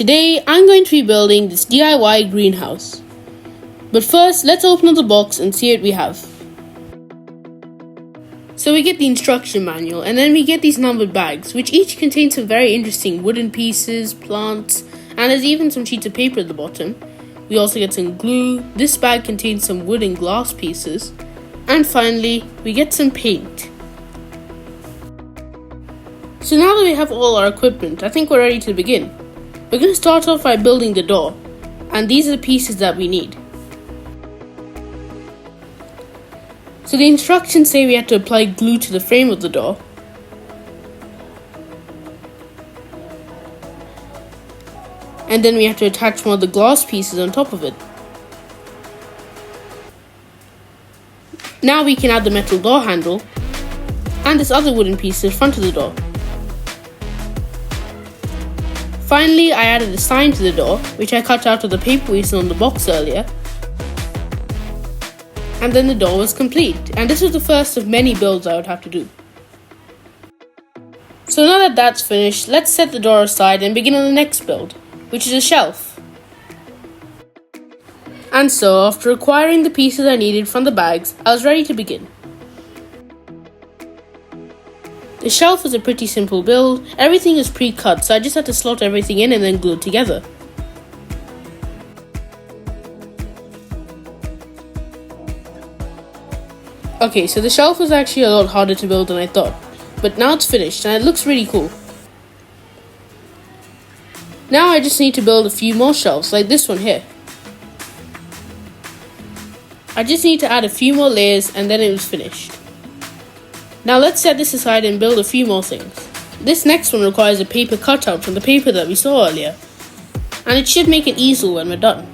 Today, I'm going to be building this DIY greenhouse. But first, let's open up the box and see what we have. So we get the instruction manual, and then we get these numbered bags, which each contain some very interesting wooden pieces, plants, and there's even some sheets of paper at the bottom. We also get some glue. This bag contains some wood and glass pieces. And finally, we get some paint. So now that we have all our equipment, I think we're ready to begin. We're going to start off by building the door, and these are the pieces that we need. So the instructions say we have to apply glue to the frame of the door. And then we have to attach one of the glass pieces on top of it. Now we can add the metal door handle and this other wooden piece in front of the door. Finally, I added a sign to the door, which I cut out of the paper we saw on the box earlier. And then the door was complete, and this was the first of many builds I would have to do. So now that that's finished, let's set the door aside and begin on the next build, which is a shelf. And so, after acquiring the pieces I needed from the bags, I was ready to begin. The shelf was a pretty simple build. Everything is pre-cut, so I just had to slot everything in and then glue it together. Okay, so the shelf was actually a lot harder to build than I thought, but now it's finished and it looks really cool. Now I just need to build a few more shelves, like this one here. I just need to add a few more layers and then it was finished. Now let's set this aside and build a few more things. This next one requires a paper cutout from the paper that we saw earlier, and it should make an easel when we're done.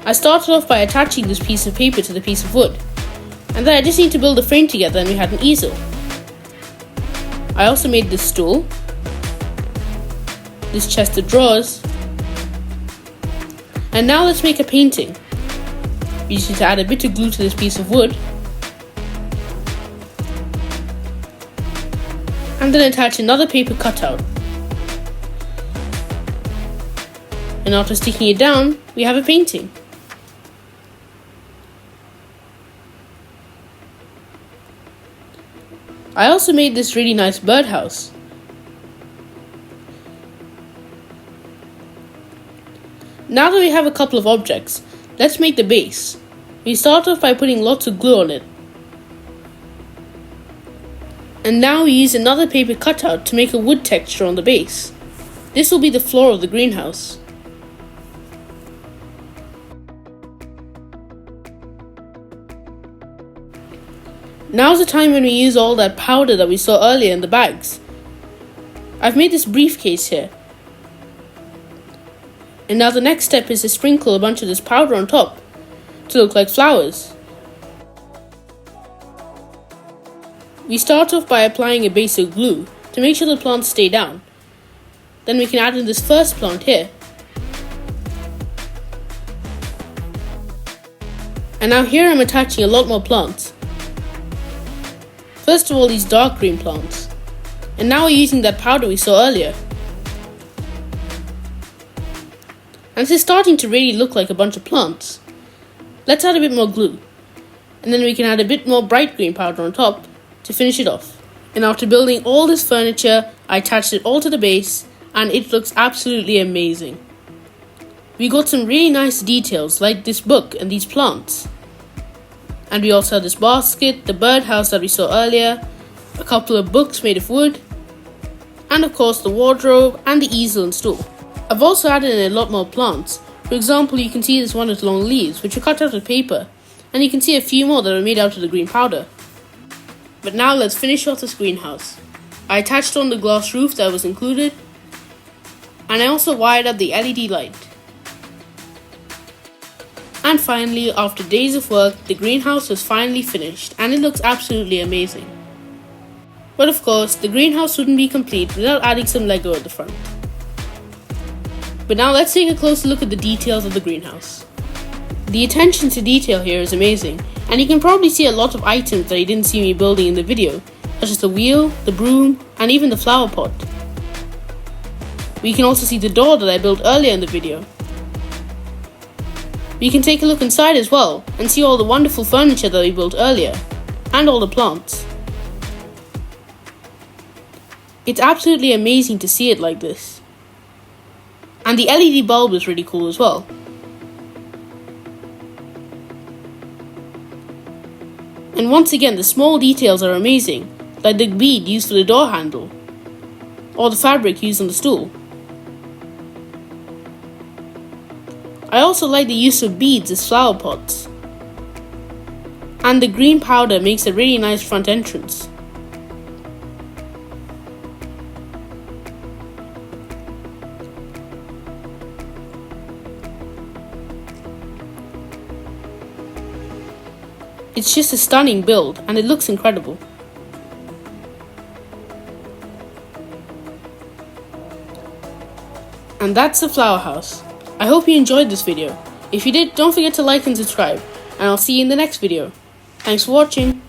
I started off by attaching this piece of paper to the piece of wood, and then I just need to build a frame together and we had an easel. I also made this stool, this chest of drawers, and now let's make a painting. We just need to add a bit of glue to this piece of wood, and then attach another paper cutout. And after sticking it down, we have a painting. I also made this really nice birdhouse. Now that we have a couple of objects, let's make the base. We start off by putting lots of glue on it. And now we use another paper cutout to make a wood texture on the base. This will be the floor of the greenhouse. Now's the time when we use all that powder that we saw earlier in the bags. I've made this briefcase here. And now the next step is to sprinkle a bunch of this powder on top to look like flowers. We start off by applying a base of glue to make sure the plants stay down. Then we can add in this first plant here. And now here I'm attaching a lot more plants. First of all, these dark green plants. And now we're using that powder we saw earlier. And this is starting to really look like a bunch of plants. Let's add a bit more glue. And then we can add a bit more bright green powder on top to finish it off. And after building all this furniture, I attached it all to the base, and it looks absolutely amazing. We got some really nice details like this book and these plants. And we also have this basket, the birdhouse that we saw earlier, a couple of books made of wood, and of course the wardrobe and the easel and stool. I've also added in a lot more plants. For example, you can see this one with long leaves, which are cut out of paper, and you can see a few more that are made out of the green powder. But now let's finish off this greenhouse. I attached on the glass roof that was included, and I also wired up the LED light. And finally, after days of work, the greenhouse was finally finished, and it looks absolutely amazing. But of course, the greenhouse wouldn't be complete without adding some Lego at the front. But now let's take a closer look at the details of the greenhouse. The attention to detail here is amazing, and you can probably see a lot of items that you didn't see me building in the video, such as the wheel, the broom, and even the flower pot. We can also see the door that I built earlier in the video. We can take a look inside as well and see all the wonderful furniture that we built earlier, and all the plants. It's absolutely amazing to see it like this. And the LED bulb is really cool as well. And once again, the small details are amazing, like the bead used for the door handle, or the fabric used on the stool. I also like the use of beads as flower pots. And the green powder makes a really nice front entrance. It's just a stunning build and it looks incredible. And that's the flower house. I hope you enjoyed this video. If you did, don't forget to like and subscribe, and I'll see you in the next video. Thanks for watching.